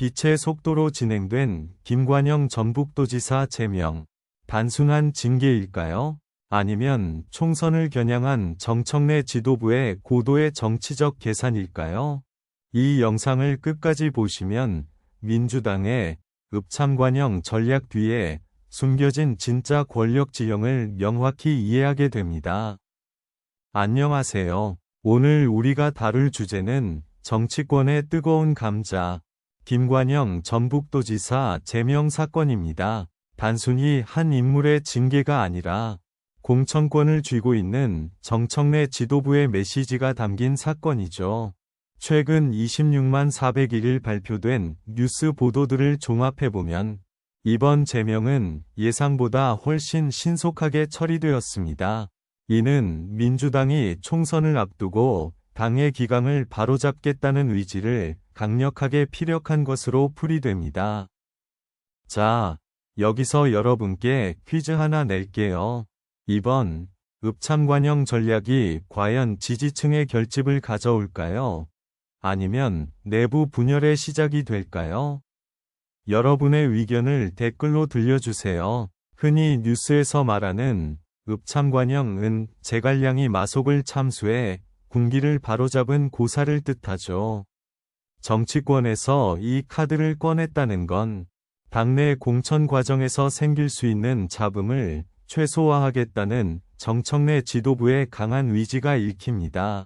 빛의 속도로 진행된 김관영 전북도지사 제명, 단순한 징계일까요? 아니면 총선을 겨냥한 정청래 지도부의 고도의 정치적 계산일까요? 이 영상을 끝까지 보시면 민주당의 읍참관영 전략 뒤에 숨겨진 진짜 권력 지형을 명확히 이해하게 됩니다. 안녕하세요. 오늘 우리가 다룰 주제는 정치권의 뜨거운 감자, 김관영 전북도지사 제명 사건입니다. 단순히 한 인물의 징계가 아니라 공천권을 쥐고 있는 정청래 지도부의 메시지가 담긴 사건이죠. 최근 26만 401일 발표된 뉴스 보도들을 종합해보면 이번 제명은 예상보다 훨씬 신속하게 처리되었습니다. 이는 민주당이 총선을 앞두고 당의 기강을 바로잡겠다는 의지를 강력하게 피력한 것으로 풀이됩니다. 자, 여기서 여러분께 퀴즈 하나 낼게요. 이번 읍참관영 전략이 과연 지지층의 결집을 가져올까요? 아니면 내부 분열의 시작이 될까요? 여러분의 의견을 댓글로 들려주세요. 흔히 뉴스에서 말하는 읍참관영은 제갈량이 마속을 참수해 군기를 바로잡은 고사를 뜻하죠. 정치권에서 이 카드를 꺼냈다는 건 당내 공천 과정에서 생길 수 있는 잡음을 최소화하겠다는 정청래 지도부의 강한 의지가 읽힙니다.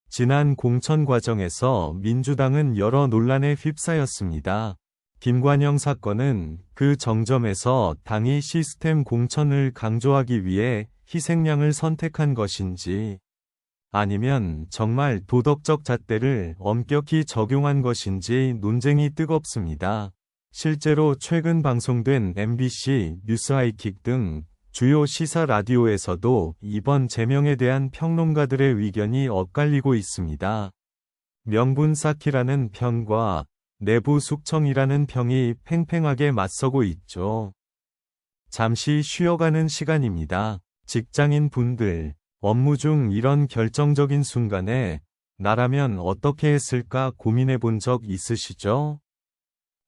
지난 공천 과정에서 민주당은 여러 논란에 휩싸였습니다. 김관영 사건은 그 정점에서 당이 시스템 공천을 강조하기 위해 희생양을 선택한 것인지, 아니면 정말 도덕적 잣대를 엄격히 적용한 것인지 논쟁이 뜨겁습니다. 실제로 최근 방송된 MBC 뉴스 하이킥 등 주요 시사 라디오에서도 이번 제명에 대한 평론가들의 의견이 엇갈리고 있습니다. 명분 쌓기라는 편과 내부 숙청이라는 평이 팽팽하게 맞서고 있죠. 잠시 쉬어가는 시간입니다. 직장인 분들, 업무 중 이런 결정적인 순간에 나라면 어떻게 했을까 고민해 본 적 있으시죠?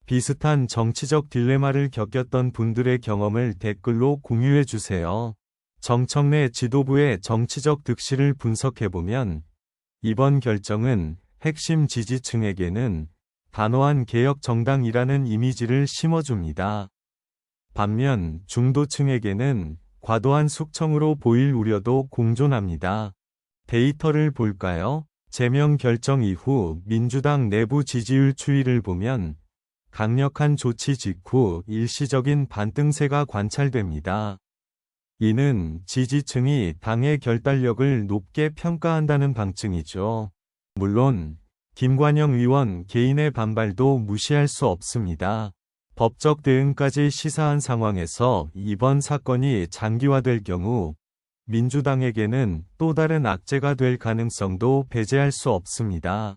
비슷한 정치적 딜레마를 겪었던 분들의 경험을 댓글로 공유해 주세요. 정청래 지도부의 정치적 득실을 분석해보면 이번 결정은 핵심 지지층에게는 단호한 개혁 정당이라는 이미지를 심어줍니다. 반면 중도층에게는 과도한 숙청으로 보일 우려도 공존합니다. 데이터를 볼까요? 제명 결정 이후 민주당 내부 지지율 추이를 보면 강력한 조치 직후 일시적인 반등세가 관찰됩니다. 이는 지지층이 당의 결단력을 높게 평가한다는 방증이죠. 물론 김관영 의원 개인의 반발도 무시할 수 없습니다. 법적 대응까지 시사한 상황에서 이번 사건이 장기화될 경우 민주당에게는 또 다른 악재가 될 가능성도 배제할 수 없습니다.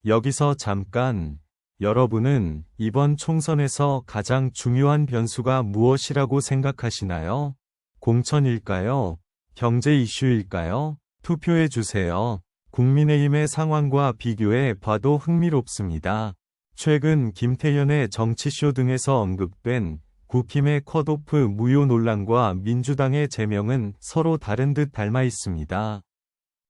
여기서 잠깐, 여러분은 이번 총선에서 가장 중요한 변수가 무엇이라고 생각하시나요? 공천일까요? 경제 이슈일까요? 투표해 주세요. 국민의힘의 상황과 비교해 봐도 흥미롭습니다. 최근 김태현의 정치쇼 등에서 언급된 국힘의 컷오프 무효 논란과 민주당의 제명은 서로 다른 듯 닮아 있습니다.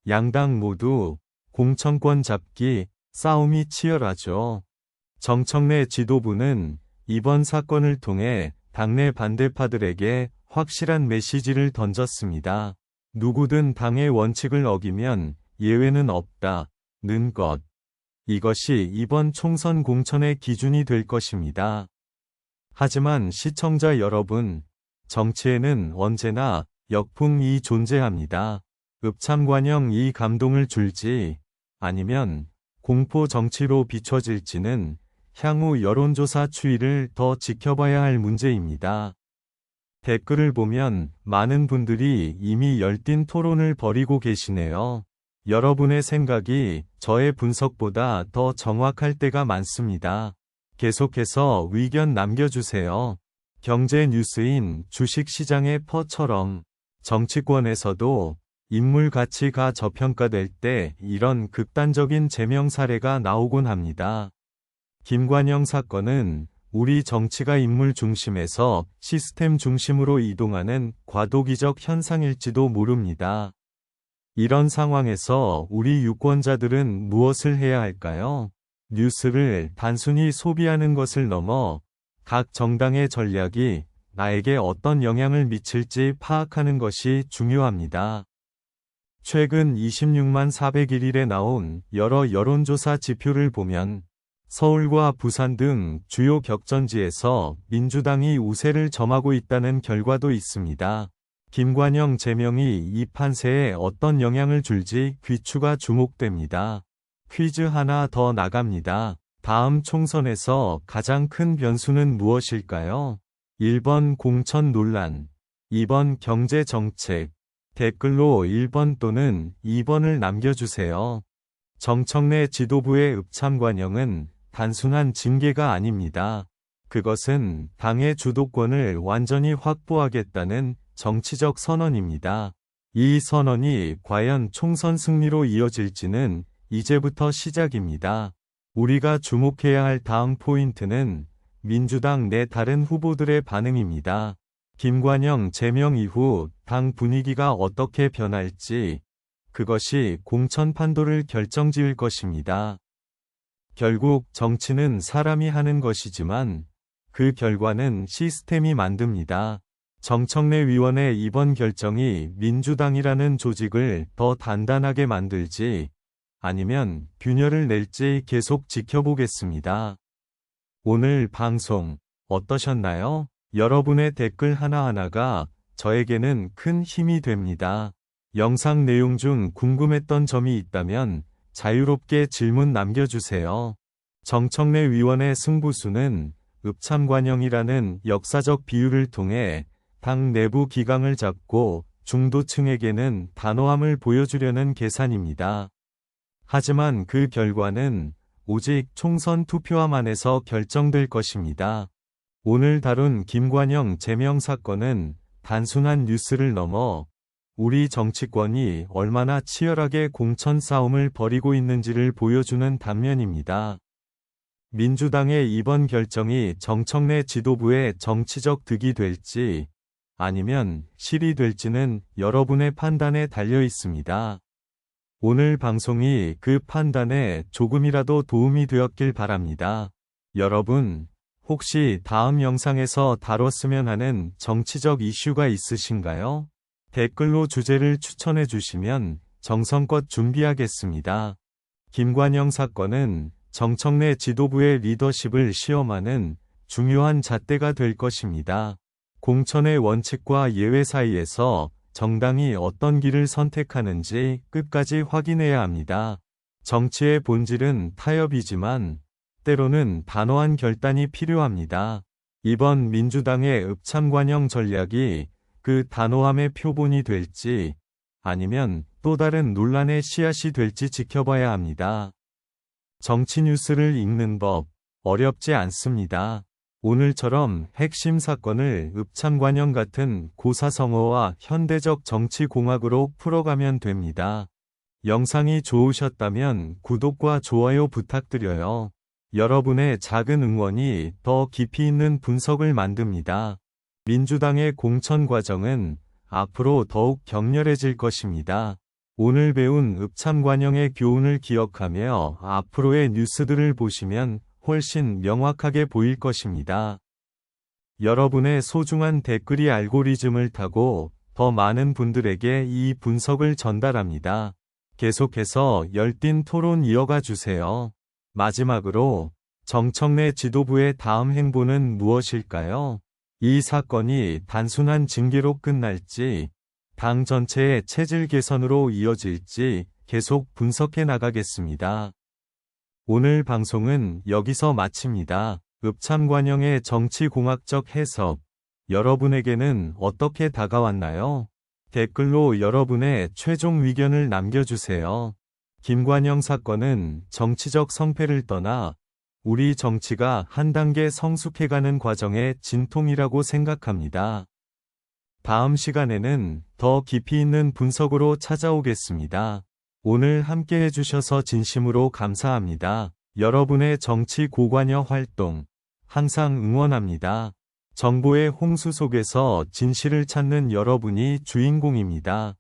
양당 모두 공천권 잡기 싸움이 치열하죠. 정청래 지도부는 이번 사건을 통해 당내 반대파들에게 확실한 메시지를 던졌습니다. 누구든 당의 원칙을 어기면 예외는 없다는 것. 이것이 이번 총선 공천의 기준이 될 것입니다. 하지만 시청자 여러분, 정치에는 언제나 역풍이 존재합니다. 읍참관영 이 감동을 줄지 아니면 공포 정치로 비춰질지는 향후 여론조사 추이를 더 지켜봐야 할 문제입니다. 댓글을 보면 많은 분들이 이미 열띤 토론을 벌이고 계시네요. 여러분의 생각이 저의 분석보다 더 정확할 때가 많습니다. 계속해서 의견 남겨주세요. 경제 뉴스인 주식시장의 퍼처럼 정치권에서도 인물 가치가 저평가될 때 이런 극단적인 제명 사례가 나오곤 합니다. 김관영 사건은 우리 정치가 인물 중심에서 시스템 중심으로 이동하는 과도기적 현상일지도 모릅니다. 이런 상황에서 우리 유권자들은 무엇을 해야 할까요? 뉴스를 단순히 소비하는 것을 넘어 각 정당의 전략이 나에게 어떤 영향을 미칠지 파악하는 것이 중요합니다. 최근 26만 401일에 나온 여러 여론조사 지표를 보면 서울과 부산 등 주요 격전지에서 민주당이 우세를 점하고 있다는 결과도 있습니다. 김관영 제명이 이 판세에 어떤 영향을 줄지 귀추가 주목됩니다. 퀴즈 하나 더 나갑니다. 다음 총선에서 가장 큰 변수는 무엇일까요? 1번 공천 논란, 2번 경제 정책. 댓글로 1번 또는 2번을 남겨주세요. 정청래 지도부의 읍참관영은 단순한 징계가 아닙니다. 그것은 당의 주도권을 완전히 확보하겠다는 정치적 선언입니다. 이 선언이 과연 총선 승리로 이어질지는 이제부터 시작입니다. 우리가 주목해야 할 다음 포인트는 민주당 내 다른 후보들의 반응입니다. 김관영 제명 이후 당 분위기가 어떻게 변할지, 그것이 공천 판도를 결정지을 것입니다. 결국 정치는 사람이 하는 것이지만 그 결과는 시스템이 만듭니다. 정청래 위원의 이번 결정이 민주당이라는 조직을 더 단단하게 만들지 아니면 균열을 낼지 계속 지켜보겠습니다. 오늘 방송 어떠셨나요? 여러분의 댓글 하나하나가 저에게는 큰 힘이 됩니다. 영상 내용 중 궁금했던 점이 있다면 자유롭게 질문 남겨주세요. 정청래 위원의 승부수는 읍참관영이라는 역사적 비유를 통해 당 내부 기강을 잡고 중도층에게는 단호함을 보여주려는 계산입니다. 하지만 그 결과는 오직 총선 투표함안에서 결정될 것입니다. 오늘 다룬 김관영 제명 사건은 단순한 뉴스를 넘어 우리 정치권이 얼마나 치열하게 공천 싸움을 벌이고 있는지를 보여주는 단면입니다. 민주당의 이번 결정이 정청래 지도부의 정치적 득이 될지 아니면 실이 될지는 여러분의 판단에 달려 있습니다. 오늘 방송이 그 판단에 조금이라도 도움이 되었길 바랍니다. 여러분, 혹시 다음 영상에서 다뤘으면 하는 정치적 이슈가 있으신가요? 댓글로 주제를 추천해 주시면 정성껏 준비하겠습니다. 김관영 사건은 정청래 지도부의 리더십을 시험하는 중요한 잣대가 될 것입니다. 공천의 원칙과 예외 사이에서 정당이 어떤 길을 선택하는지 끝까지 확인해야 합니다. 정치의 본질은 타협이지만 때로는 단호한 결단이 필요합니다. 이번 민주당의 읍참관영 전략이 그 단호함의 표본이 될지 아니면 또 다른 논란의 씨앗이 될지 지켜봐야 합니다. 정치 뉴스를 읽는 법 어렵지 않습니다. 오늘처럼 핵심 사건을 읍참관영 같은 고사성어와 현대적 정치공학으로 풀어가면 됩니다. 영상이 좋으셨다면 구독과 좋아요 부탁드려요. 여러분의 작은 응원이 더 깊이 있는 분석을 만듭니다. 민주당의 공천 과정은 앞으로 더욱 격렬해질 것입니다. 오늘 배운 읍참관영의 교훈을 기억하며 앞으로의 뉴스들을 보시면 훨씬 명확하게 보일 것입니다. 여러분의 소중한 댓글이 알고리즘을 타고 더 많은 분들에게 이 분석을 전달합니다. 계속해서 열띤 토론 이어가 주세요. 마지막으로 정청래 지도부의 다음 행보는 무엇일까요? 이 사건이 단순한 징계로 끝날지 당 전체의 체질 개선으로 이어질지 계속 분석해 나가겠습니다. 오늘 방송은 여기서 마칩니다. 읍참관영의 정치공학적 해석, 여러분에게는 어떻게 다가왔나요? 댓글로 여러분의 최종 의견을 남겨주세요. 김관영 사건은 정치적 성패를 떠나 우리 정치가 한 단계 성숙해가는 과정의 진통이라고 생각합니다. 다음 시간에는 더 깊이 있는 분석으로 찾아오겠습니다. 오늘 함께 해주셔서 진심으로 감사합니다. 여러분의 정치 고관여 활동 항상 응원합니다. 정보의 홍수 속에서 진실을 찾는 여러분이 주인공입니다.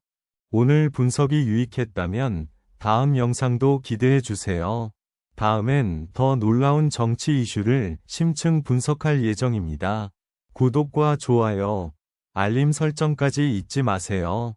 오늘 분석이 유익했다면 다음 영상도 기대해 주세요. 다음엔 더 놀라운 정치 이슈를 심층 분석할 예정입니다. 구독과 좋아요, 알림 설정까지 잊지 마세요.